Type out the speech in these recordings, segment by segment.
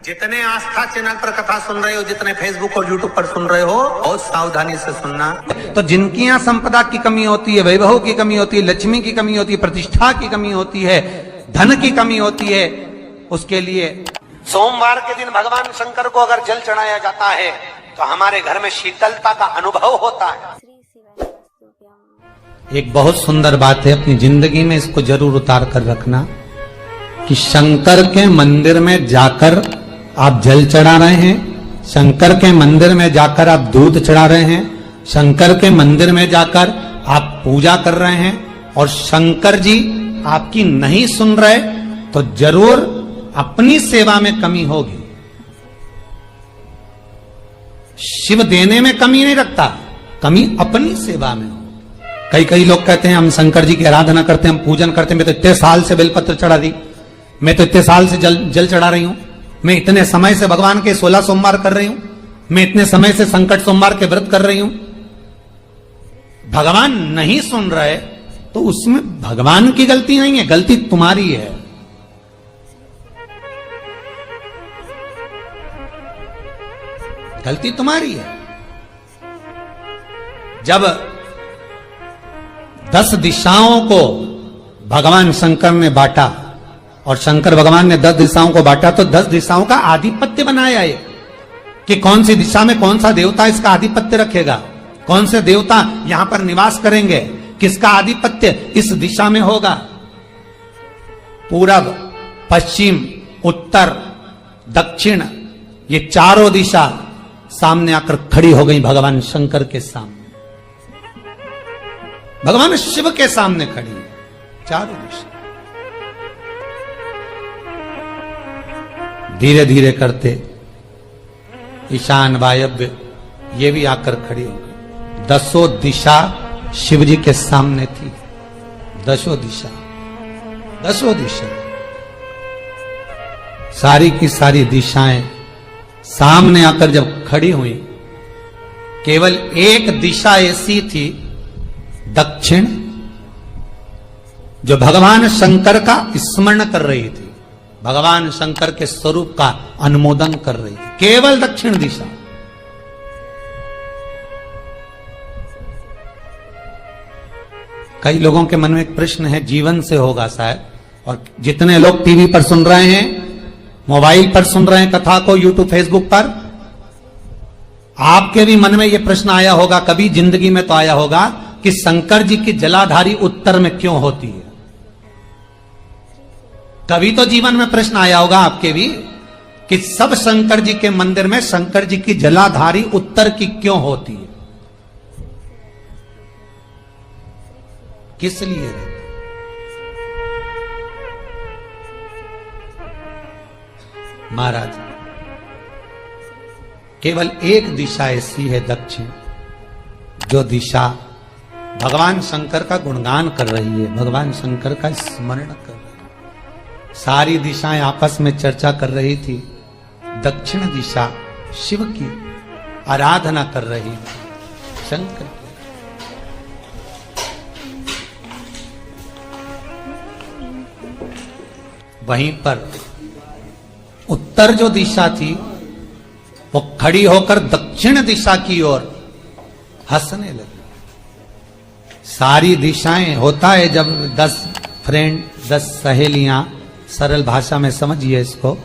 जितने आस्था चैनल पर कथा सुन रहे हो, जितने फेसबुक और यूट्यूब पर सुन रहे हो, बहुत सावधानी से सुनना। तो जिनकी यहाँ संपदा की कमी होती है, वैभव की कमी होती है, लक्ष्मी की कमी होती है, प्रतिष्ठा की कमी होती है, धन की कमी होती है, उसके लिए सोमवार के दिन भगवान शंकर को अगर जल चढ़ाया जाता है तो हमारे घर में शीतलता का अनुभव होता है। एक बहुत सुंदर बात है, अपनी जिंदगी में इसको जरूर उतार कर रखना कि शंकर के मंदिर में जाकर आप जल चढ़ा रहे हैं, शंकर के मंदिर में जाकर आप दूध चढ़ा रहे हैं, शंकर के मंदिर में जाकर आप पूजा कर रहे हैं और शंकर जी आपकी नहीं सुन रहे तो जरूर अपनी सेवा में कमी होगी। शिव देने में कमी नहीं रखता, कमी अपनी सेवा में हो। कई लोग कहते हैं हम शंकर जी की आराधना करते हैं, हम पूजन करते हैं, मैं तो इतने साल से बेलपत्र चढ़ा दी, मैं तो इतने साल से जल चढ़ा रही हूं, मैं इतने समय से भगवान के 16 सोमवार कर रही हूं, मैं इतने समय से संकट सोमवार के व्रत कर रही हूं। भगवान नहीं सुन रहे तो उसमें भगवान की गलती नहीं है, गलती तुम्हारी है। गलती तुम्हारी है। जब 10 दिशाओं को भगवान शंकर ने बांटा और शंकर भगवान ने 10 दिशाओं को बांटा तो 10 दिशाओं का आधिपत्य बनाया है कि कौन सी दिशा में कौन सा देवता इसका आधिपत्य रखेगा, कौन से देवता यहां पर निवास करेंगे, किसका आधिपत्य इस दिशा में होगा। पूरब, पश्चिम, उत्तर, दक्षिण, ये चारों दिशा सामने आकर खड़ी हो गई भगवान शंकर के सामने, भगवान शिव के सामने खड़ी है चारों दिशा। धीरे धीरे करते ईशान, वायव्य ये भी आकर खड़ी हो गई। 10 दिशा शिव जी के सामने थी, 10 दिशा, 10 दिशा, सारी की सारी दिशाएं सामने आकर जब खड़ी हुई, केवल एक दिशा ऐसी थी दक्षिण, जो भगवान शंकर का स्मरण कर रही थी, भगवान शंकर के स्वरूप का अनुमोदन कर रही थी, केवल दक्षिण दिशा। कई लोगों के मन में एक प्रश्न है, जीवन से होगा शायद, और जितने लोग टीवी पर सुन रहे हैं, मोबाइल पर सुन रहे हैं कथा को, यूट्यूब, फेसबुक पर, आपके भी मन में यह प्रश्न आया होगा, कभी जिंदगी में तो आया होगा कि शंकर जी की जलाधारी उत्तर में क्यों होती है। कभी तो जीवन में प्रश्न आया होगा आपके भी कि सब शंकर जी के मंदिर में शंकर जी की जलाधारी उत्तर की क्यों होती है, किस लिए रहती? महाराज, केवल एक दिशा ऐसी है दक्षिण, जो दिशा भगवान शंकर का गुणगान कर रही है, भगवान शंकर का स्मरण कर रही है। सारी दिशाएं आपस में चर्चा कर रही थी, दक्षिण दिशा शिव की आराधना कर रही थी, शंकर की। वहीं पर उत्तर जो दिशा थी वो खड़ी होकर दक्षिण दिशा की ओर हंसने लगी। सारी दिशाएं, होता है जब 10 फ्रेंड, 10 सहेलियां, सरल भाषा में समझिए इसको,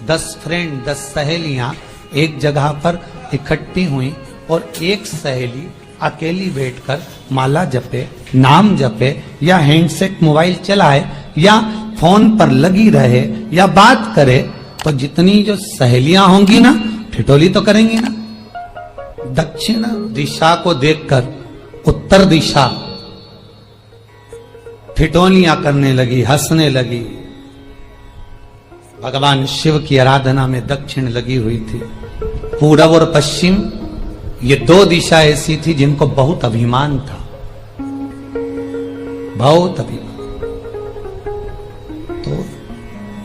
10 फ्रेंड, 10 सहेलियां एक जगह पर इकट्ठी हुई और एक सहेली अकेली बैठकर माला जपे, नाम जपे, या हैंडसेट मोबाइल चलाए, या फोन पर लगी रहे, या बात करे, तो जितनी जो सहेलियां होंगी ना, ठिठोली तो करेंगी ना। दक्षिण दिशा को देखकर उत्तर दिशा ठिठोलियां करने लगी, हंसने लगी। भगवान शिव की आराधना में दक्षिण लगी हुई थी। पूरब और पश्चिम ये 2 दिशा ऐसी थी जिनको बहुत अभिमान था, बहुत अभिमान। तो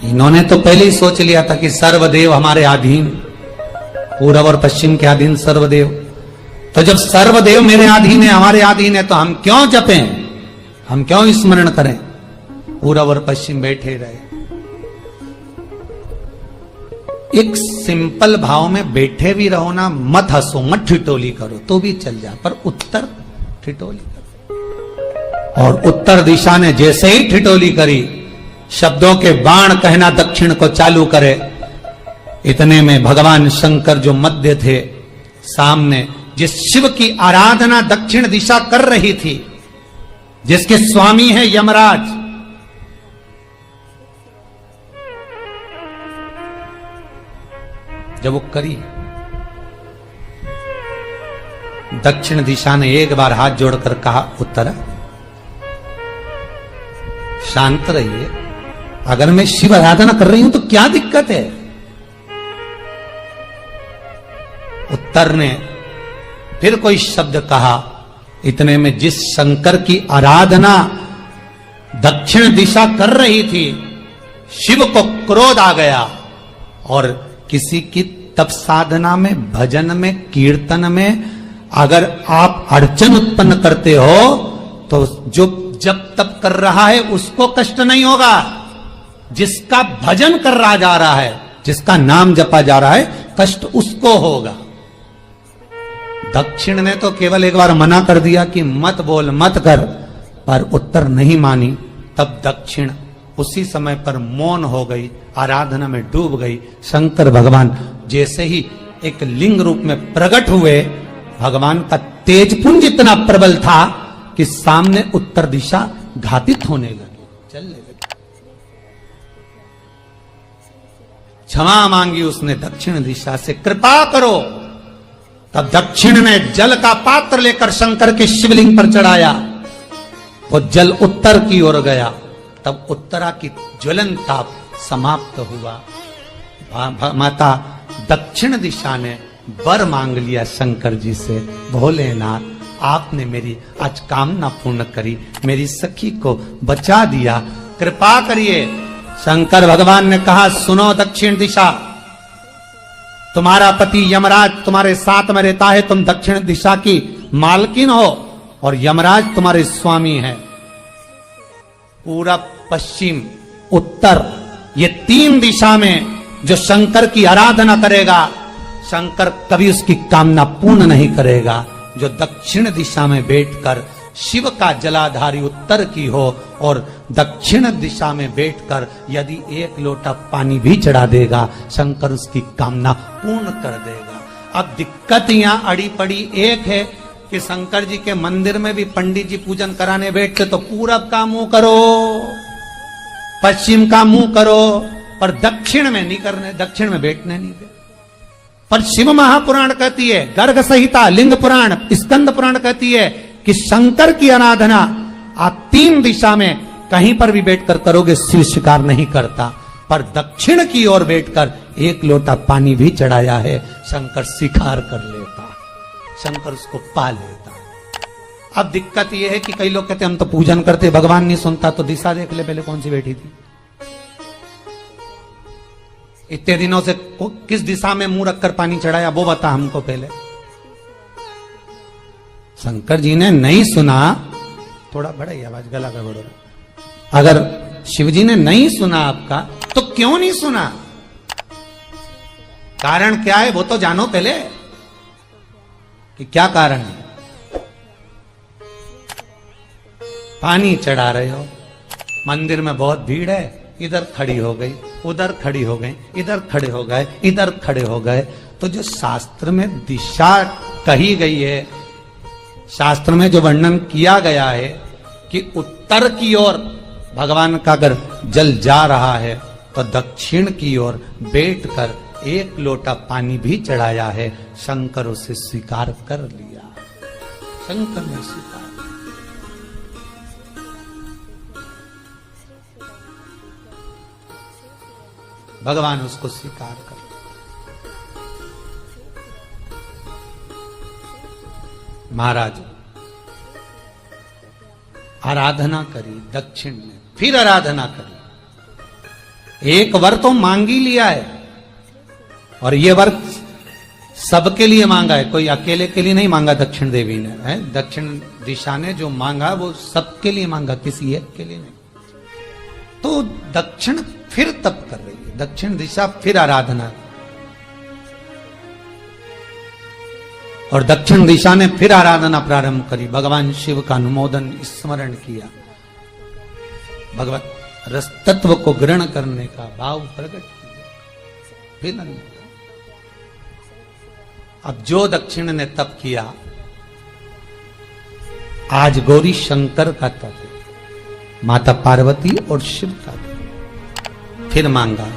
इन्होंने तो पहले ही सोच लिया था कि सर्वदेव हमारे अधीन, पूरब और पश्चिम के अधीन सर्वदेव। तो जब सर्वदेव मेरे अधीन है, हमारे अधीन है, तो हम क्यों जपें, हम क्यों स्मरण करें। पूरब और पश्चिम बैठे रहे। एक सिंपल भाव में बैठे भी रहो ना, मत हंसो, मत ठिठोली करो तो भी चल जा, पर उत्तर ठिठोली करो। और उत्तर दिशा ने जैसे ही ठिठोली करी, शब्दों के बाण कहना दक्षिण को चालू करे, इतने में भगवान शंकर जो मध्य थे सामने, जिस शिव की आराधना दक्षिण दिशा कर रही थी, जिसके स्वामी है यमराज, जब वो करी, दक्षिण दिशा ने एक बार हाथ जोड़कर कहा, उत्तरा शांत रहिए, अगर मैं शिव आराधना कर रही हूं तो क्या दिक्कत है। उत्तर ने फिर कोई शब्द कहा, इतने में जिस शंकर की आराधना दक्षिण दिशा कर रही थी, शिव को क्रोध आ गया और किसी की तप साधना में, भजन में, कीर्तन में अगर आप अड़चन उत्पन्न करते हो तो जो जब तप कर रहा है उसको कष्ट नहीं होगा, जिसका भजन कर रहा जा रहा है, जिसका नाम जपा जा रहा है, कष्ट उसको होगा। दक्षिण ने तो केवल एक बार मना कर दिया कि मत बोल, मत कर, पर उत्तर नहीं मानी। तब दक्षिण उसी समय पर मौन हो गई, आराधना में डूब गई। शंकर भगवान जैसे ही एक लिंग रूप में प्रकट हुए, भगवान का तेजपुंज इतना प्रबल था कि सामने उत्तर दिशा घातित होने लगी, चलने लगी। क्षमा मांगी उसने दक्षिण दिशा से, कृपा करो। तब दक्षिण ने जल का पात्र लेकर शंकर के शिवलिंग पर चढ़ाया, वो जल उत्तर की ओर गया। तब उत्तरा की ज्वलन ताप समाप्त हुआ। माता दक्षिण दिशा ने वर मांग लिया शंकर जी से, भोलेनाथ आपने मेरी आज कामना पूर्ण करी, मेरी सखी को बचा दिया, कृपा करिए। शंकर भगवान ने कहा, सुनो दक्षिण दिशा, तुम्हारा पति यमराज तुम्हारे साथ में रहता है, तुम दक्षिण दिशा की मालकिन हो और यमराज तुम्हारे स्वामी है। पूरब, पश्चिम, उत्तर, ये तीन दिशा में जो शंकर की आराधना करेगा, शंकर कभी उसकी कामना पूर्ण नहीं करेगा। जो दक्षिण दिशा में बैठकर शिव का जलाधारी उत्तर की हो और दक्षिण दिशा में बैठकर यदि एक लोटा पानी भी चढ़ा देगा, शंकर उसकी कामना पूर्ण कर देगा। अब दिक्कत यहां अड़ी पड़ी एक है कि शंकर जी के मंदिर में भी पंडित जी पूजन कराने बैठते तो पूरब का मुंह करो, पश्चिम का मुंह करो, पर दक्षिण में नहीं करने, दक्षिण में बैठने नहीं दे। पर शिव महापुराण कहती है, गर्ग संहिता, लिंग पुराण, स्कंद पुराण कहती है कि शंकर की आराधना आप तीन दिशा में कहीं पर भी बैठकर करोगे, शिव स्वीकार नहीं करता। पर दक्षिण की ओर बैठकर एक लोटा पानी भी चढ़ाया है, शंकर स्वीकार कर लेता, शंकर उसको पा लेता। अब दिक्कत यह है कि कई लोग कहते हम तो पूजन करते, भगवान नहीं सुनता, तो दिशा देख ले पहले कौन सी बैठी थी। इतने दिनों से किस दिशा में मुंह रखकर पानी चढ़ाया, वो बता हमको पहले। शंकर जी ने नहीं सुना, थोड़ा बढ़ाई आवाज, गला का बढ़ो। अगर शिव जी ने नहीं सुना आपका, तो क्यों नहीं सुना, कारण क्या है वो तो जानो पहले कि क्या कारण है। पानी चढ़ा रहे हो, मंदिर में बहुत भीड़ है, इधर खड़ी हो गई, उधर खड़ी हो गई, इधर खड़े हो गए, इधर खड़े हो गए। तो जो शास्त्र में दिशा कही गई है, शास्त्र में जो वर्णन किया गया है कि उत्तर की ओर भगवान का अगर जल जा रहा है तो दक्षिण की ओर बैठकर एक लोटा पानी भी चढ़ाया है, शंकर उसे स्वीकार कर लिया, शंकर ने स्वीकार। भगवान उसको स्वीकार कर। महाराज आराधना करी दक्षिण में, फिर आराधना करी। एक वर तो मांग ही लिया है, और ये वर सबके लिए मांगा है, कोई अकेले के लिए नहीं मांगा दक्षिण देवी ने, है दक्षिण दिशा ने जो मांगा वो सबके लिए मांगा, किसी एक के लिए नहीं। तो दक्षिण फिर तप कर रही है, दक्षिण दिशा फिर आराधना और दक्षिण दिशा ने फिर आराधना प्रारंभ करी, भगवान शिव का अनुमोदन स्मरण किया, भगवत रस तत्व को ग्रहण करने का भाव प्रकट किया। फिर अब जो दक्षिण ने तप किया, आज गौरी शंकर का तप है, माता पार्वती और शिव का तप। फिर मांगा,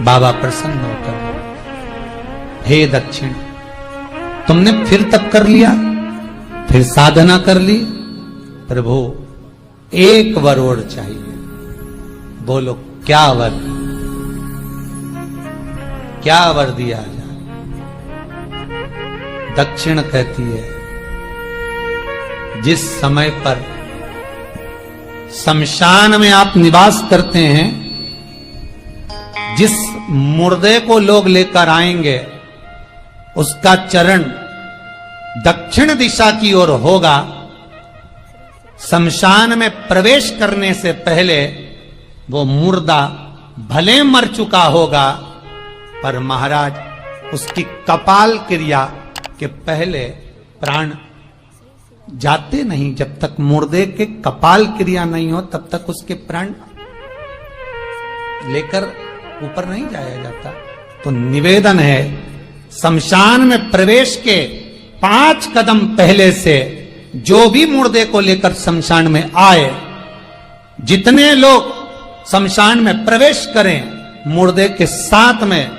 बाबा प्रसन्न होकर, हे दक्षिण, तुमने फिर तप कर लिया, फिर साधना कर ली, प्रभु एक वर और चाहिए। बोलो क्या वर, क्या वर दिया जाए? दक्षिण कहती है, जिस समय पर शमशान में आप निवास करते हैं, जिस मुर्दे को लोग लेकर आएंगे, उसका चरण दक्षिण दिशा की ओर होगा। शमशान में प्रवेश करने से पहले वो मुर्दा भले मर चुका होगा, पर महाराज उसकी कपाल क्रिया के पहले प्राण जाते नहीं। जब तक मुर्दे के कपाल क्रिया नहीं हो, तब तक उसके प्राण लेकर ऊपर नहीं जाया जाता। तो निवेदन है, शमशान में प्रवेश के 5 कदम पहले से जो भी मुर्दे को लेकर शमशान में आए, जितने लोग शमशान में प्रवेश करें मुर्दे के साथ में,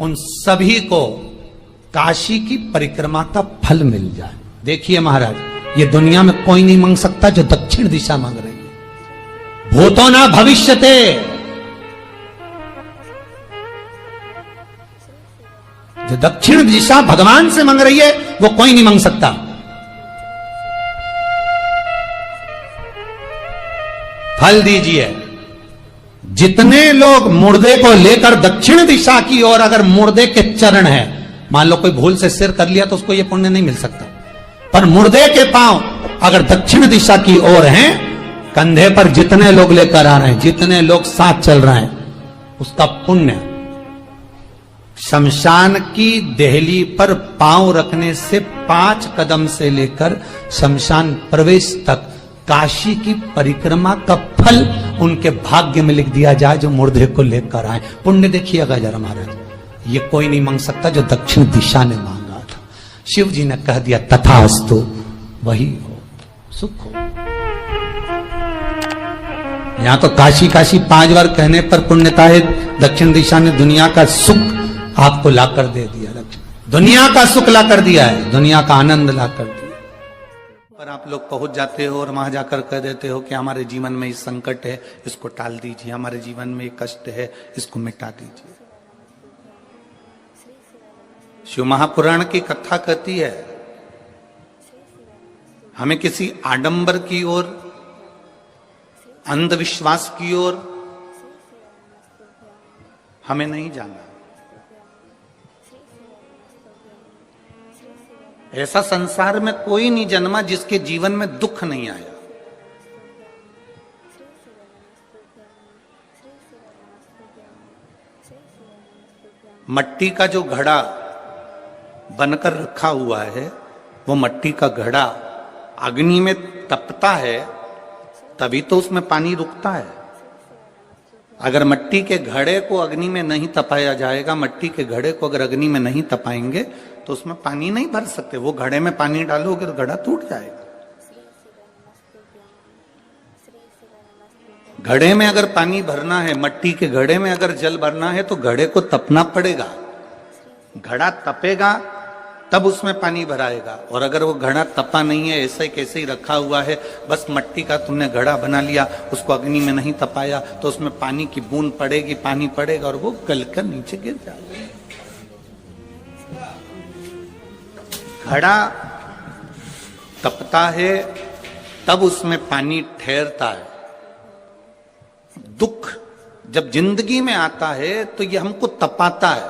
उन सभी को काशी की परिक्रमा का फल मिल जाए। देखिए महाराज, ये दुनिया में कोई नहीं मांग सकता जो दक्षिण दिशा मांग रही है। भूतो ना भविष्यते, जो दक्षिण दिशा भगवान से मांग रही है, वो कोई नहीं मांग सकता। फल दीजिए। जितने लोग मुर्दे को लेकर दक्षिण दिशा की ओर, अगर मुर्दे के चरण है, मान लो कोई भूल से सिर कर लिया तो उसको ये पुण्य नहीं मिल सकता, पर मुर्दे के पांव अगर दक्षिण दिशा की ओर हैं, कंधे पर जितने लोग लेकर आ रहे हैं, जितने लोग साथ चल रहे हैं, उसका पुण्य शमशान की देहली पर पांव रखने से 5 कदम से लेकर शमशान प्रवेश तक काशी की परिक्रमा का फल उनके भाग्य में लिख दिया जाए, जो मुर्दे को लेकर आए। पुण्य देखिएगा जरा महाराज, ये कोई नहीं मांग सकता जो दक्षिण दिशा ने मांगा था। शिव जी ने कह दिया तथास्तु, वही हो, सुख हो। यहां तो काशी काशी 5 बार कहने पर पुण्यता है, दक्षिण दिशा ने दुनिया का सुख आपको लाकर दे दिया, दुनिया का सुख लाकर दिया है, दुनिया का आनंद लाकर दिया। पर आप लोग पहुंच जाते हो और वहां जाकर कह देते हो कि हमारे जीवन में इस संकट है, इसको टाल दीजिए, हमारे जीवन में एक कष्ट है, इसको मिटा दीजिए। शिव महापुराण की कथा कहती है, हमें किसी आडंबर की ओर, अंधविश्वास की ओर हमें नहीं जाना। ऐसा संसार में कोई नहीं जन्मा जिसके जीवन में दुख नहीं आया। मट्टी का जो घड़ा बनकर रखा हुआ है, वो मट्टी का घड़ा अग्नि में तपता है, तभी तो उसमें पानी रुकता है। अगर मट्टी के घड़े को अग्नि में नहीं तपाया जाएगा, मट्टी के घड़े को अगर अग्नि में नहीं तपाएंगे तो उसमें पानी नहीं भर सकते। वो घड़े में पानी डालोगे तो घड़ा टूट जाएगा। घड़े में अगर पानी भरना है, मट्टी के घड़े में अगर जल भरना है, तो घड़े को तपना पड़ेगा। घड़ा तपेगा तब उसमें पानी भराएगा। और अगर वो घड़ा तपा नहीं है, ऐसे कैसे ही रखा हुआ है, बस मट्टी का तुमने घड़ा बना लिया, उसको अग्नि में नहीं तपाया, तो उसमें पानी की बूंद पड़ेगी, पानी पड़ेगा और वो गलकर नीचे गिर जाएगा। घड़ा तपता है तब उसमें पानी ठहरता है। दुख जब जिंदगी में आता है तो ये हमको तपाता है।